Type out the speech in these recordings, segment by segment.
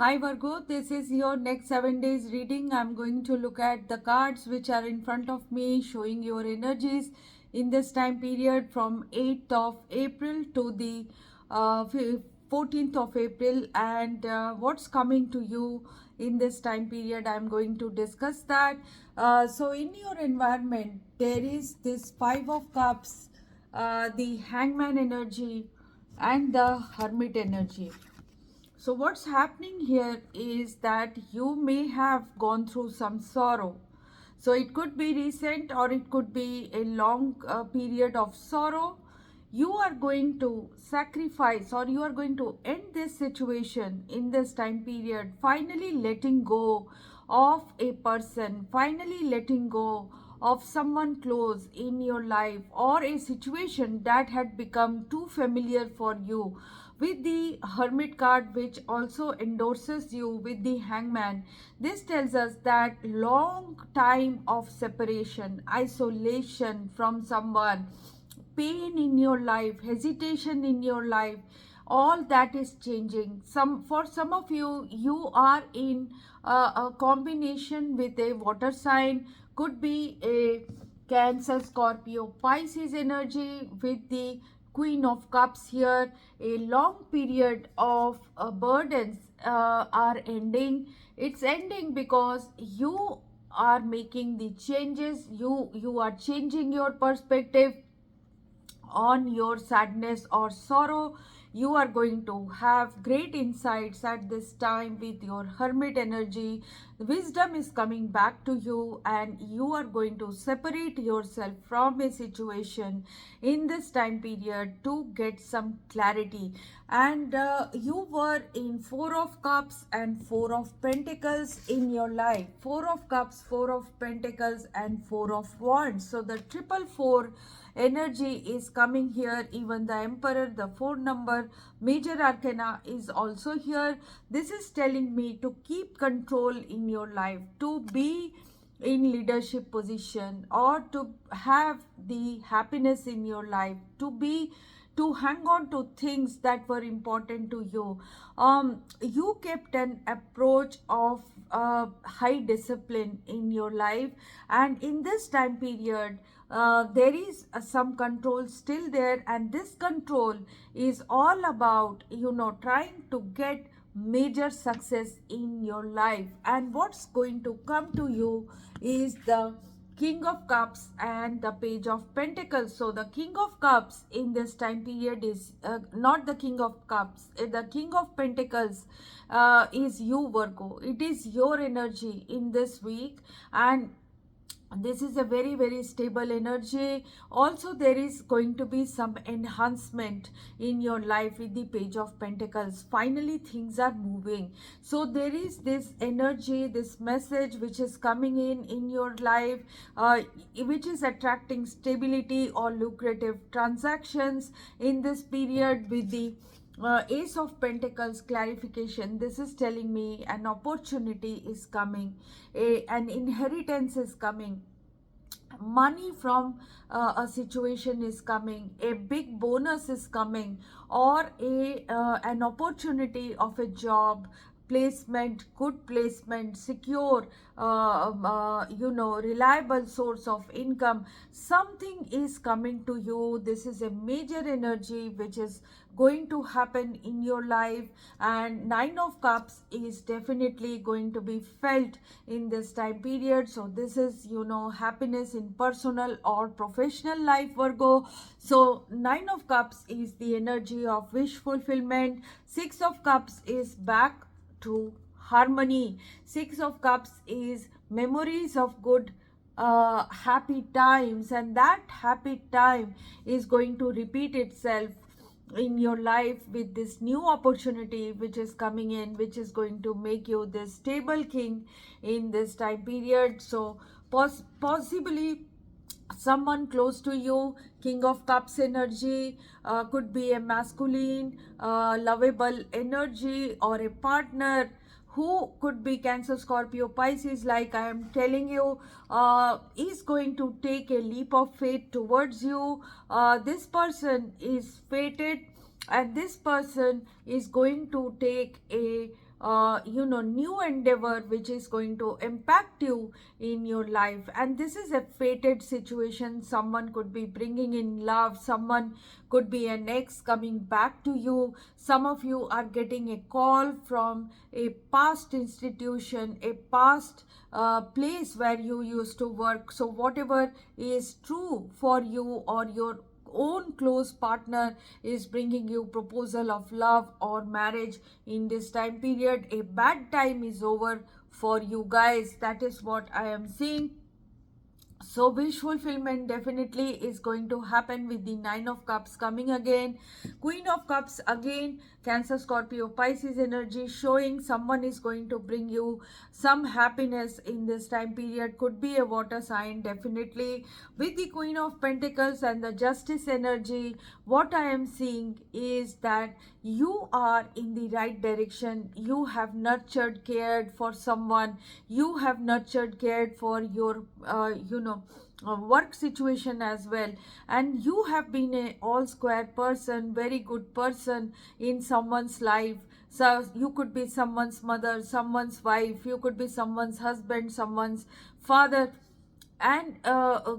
Hi Virgo, this is your next 7 days reading. I'm going to look at the cards which are in front of me, showing your energies in this time period from 8th of April to the 14th of April, and what's coming to you in this time period. I'm going to discuss that. So, in your environment, there is this Five of Cups, the Hangman energy, and the Hermit energy. So, what's happening here is that you may have gone through some sorrow. So, it could be recent or it could be a long period of sorrow. You are going to sacrifice or you are going to end this situation in this time period, finally letting go of a person, finally letting go of someone close in your life or a situation that had become too familiar for you. With the Hermit card, which also endorses you with the Hangman, this tells us that long time of separation, isolation from someone, pain in your life, hesitation in your life, all that is changing. For some of you, you are in a combination with a water sign, could be a Cancer, Scorpio, Pisces energy with the Queen of Cups here. A long period of burdens are ending. It's ending because you are making the changes. You are changing your perspective on your sadness or sorrow. You are going to have great insights at this time with your Hermit energy. Wisdom is coming back to you, and you are going to separate yourself from a situation in this time period to get some clarity. And you were in Four of Cups and Four of Pentacles in your life. Four of Cups, Four of Pentacles, and Four of Wands. So the triple four energy is coming here. Even the Emperor, the 4 number major arcana, is also here. This is telling me to keep control in your life, to be in leadership position, or to have the happiness in your life, to hang on to things that were important to you. You kept an approach of high discipline in your life, and in this time period, there is some control still there, and this control is all about trying to get major success in your life. And what's going to come to you is the King of Cups and the Page of Pentacles. So the King of Cups in this time period is not the King of Cups. The King of Pentacles is you, Virgo. It is your energy in this week, and this is a very very stable energy. Also, there is going to be some enhancement in your life with the Page of Pentacles. Finally things are moving, so there is this energy, this message which is coming in your life, which is attracting stability or lucrative transactions in this period. With the Ace of Pentacles clarification, this is telling me an opportunity is coming, an inheritance is coming, money from a situation is coming, a big bonus is coming, or a an opportunity of a job placement, good placement, secure, reliable source of income. Something is coming to you. This is a major energy which is going to happen in your life, and Nine of Cups is definitely going to be felt in this time period. So this is happiness in personal or professional life, Virgo. So Nine of Cups is the energy of wish fulfillment. Six of Cups is back to harmony. Six of Cups is memories of good happy times, and that happy time is going to repeat itself in your life with this new opportunity which is coming in, which is going to make you this stable king in this time period. So possibly someone close to you, King of Cups energy, could be a masculine lovable energy, or a partner who could be Cancer, Scorpio, Pisces, like I am telling you, is going to take a leap of faith towards you. This person is fated, and this person is going to take a new endeavor which is going to impact you in your life. And this is a fated situation. Someone could be bringing in love, someone could be an ex coming back to you. Some of you are getting a call from a past institution, a past place where you used to work. So whatever is true for you or your own close partner is bringing you proposal of love or marriage in this time period. A bad time is over for you guys. That is what I am seeing. So wish fulfillment definitely is going to happen with the Nine of Cups coming again. Queen of Cups again, Cancer, Scorpio, Pisces energy, showing someone is going to bring you some happiness in this time period. Could be a water sign definitely. With the Queen of Pentacles and the Justice energy, what I am seeing is that you are in the right direction. You have nurtured, cared for someone. You have nurtured, cared for your work situation as well, and you have been a all square person, very good person in someone's life. So you could be someone's mother, someone's wife, you could be someone's husband, someone's father, and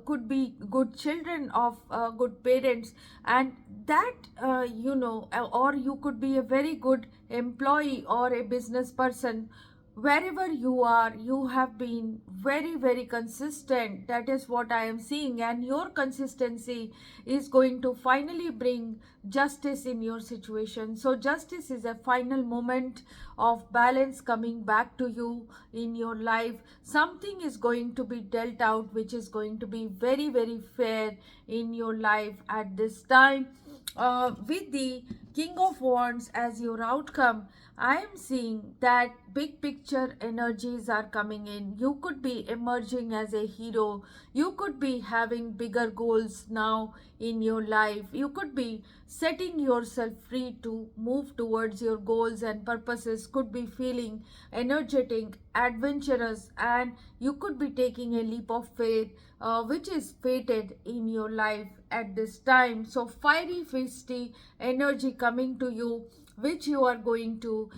could be good children of good parents. And that or you could be a very good employee or a business person. Wherever you are, you have been very, very consistent. That is what I am seeing, and your consistency is going to finally bring justice in your situation. So justice is a final moment of balance coming back to you in your life. Something is going to be dealt out which is going to be very, very fair in your life at this time. With the King of Wands as your outcome, I am seeing that big picture energies are coming in. You could be emerging as a hero. You could be having bigger goals now in your life. You could be setting yourself free to move towards your goals and purposes. Could be feeling energetic, adventurous, and you could be taking a leap of faith, which is fated in your life at this time. So fiery, feisty energy coming to you, which you are going to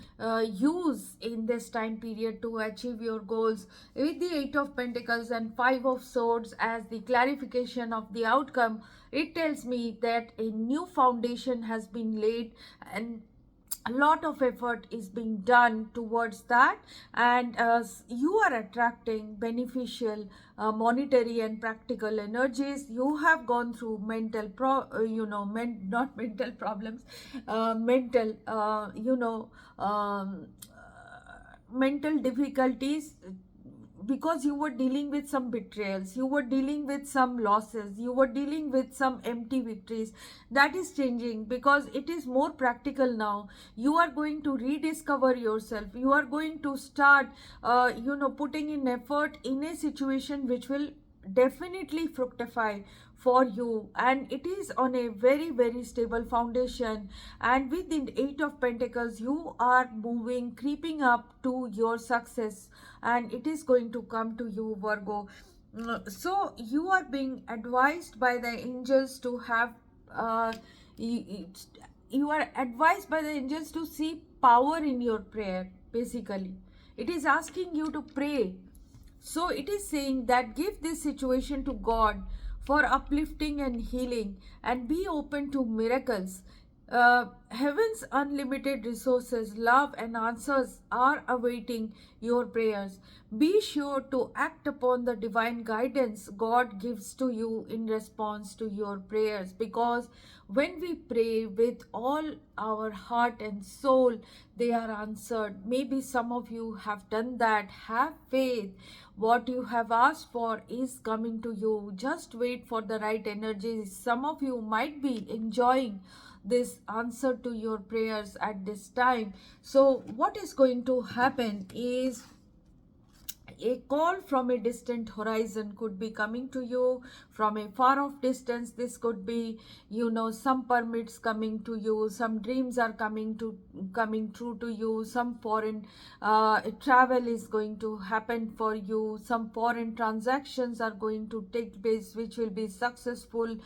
use in this time period to achieve your goals. With the Eight of Pentacles and Five of Swords as the clarification of the outcome, it tells me that a new foundation has been laid and a lot of effort is being done towards that, and you are attracting beneficial monetary and practical energies. You have gone through not mental problems, mental mental difficulties, because you were dealing with some betrayals, you were dealing with some losses, you were dealing with some empty victories. That is changing because it is more practical now. You are going to rediscover yourself. You are going to start putting in effort in a situation which will definitely fructify for you, and it is on a very, very stable foundation. And with the Eight of Pentacles, you are moving, creeping up to your success, and it is going to come to you, Virgo. So you are being advised by the angels to have you are advised by the angels to see power in your prayer. Basically, it is asking you to pray. So it is saying that give this situation to God for uplifting and healing, and be open to miracles. Heaven's unlimited resources, love, and answers are awaiting your prayers. Be sure to act upon the divine guidance God gives to you in response to your prayers, because when we pray with all our heart and soul, they are answered. Maybe some of you have done that. Have faith. What you have asked for is coming to you. Just wait for the right energies. Some of you might be enjoying this answer to your prayers at this time. So what is going to happen is a call from a distant horizon could be coming to you from a far off distance. This could be, some permits coming to you, some dreams are coming true to you, some foreign travel is going to happen for you, some foreign transactions are going to take place which will be successful.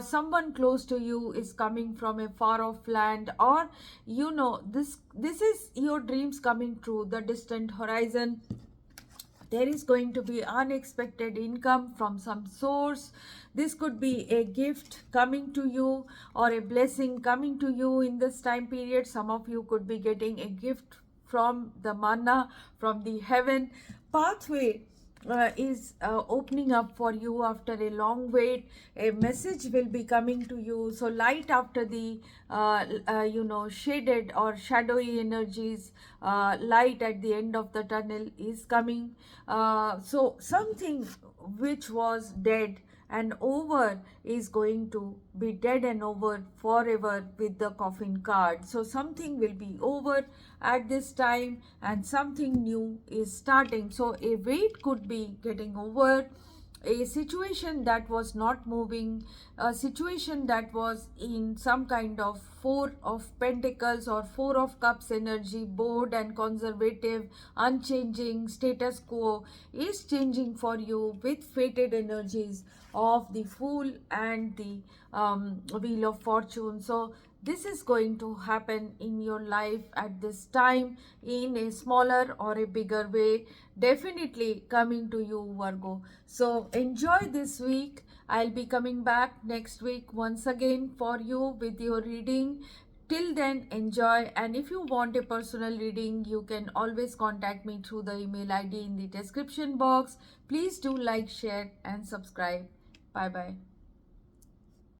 Someone close to you is coming from a far off land, or this is your dreams coming true, the distant horizon. There is going to be unexpected income from some source. This could be a gift coming to you or a blessing coming to you in this time period. Some of you could be getting a gift from the manna, from the heaven. Pathway is opening up for you after a long wait. A message will be coming to you. So light after the shaded or shadowy energies, light at the end of the tunnel is coming. So something which was dead and over is going to be dead and over forever with the coffin card. So something will be over at this time and something new is starting. So a weight could be getting over, a situation that was not moving, a situation that was in some kind of four of pentacles or four of cups energy, bored and conservative, unchanging, status quo is changing for you with fated energies of the Fool and the Wheel of Fortune. So this is going to happen in your life at this time in a smaller or a bigger way, definitely coming to you, Virgo. So enjoy this week. I'll be coming back next week once again for you with your reading. Till then, enjoy, and if you want a personal reading, you can always contact me through the email ID in the description box. Please do like, share and subscribe. Bye bye.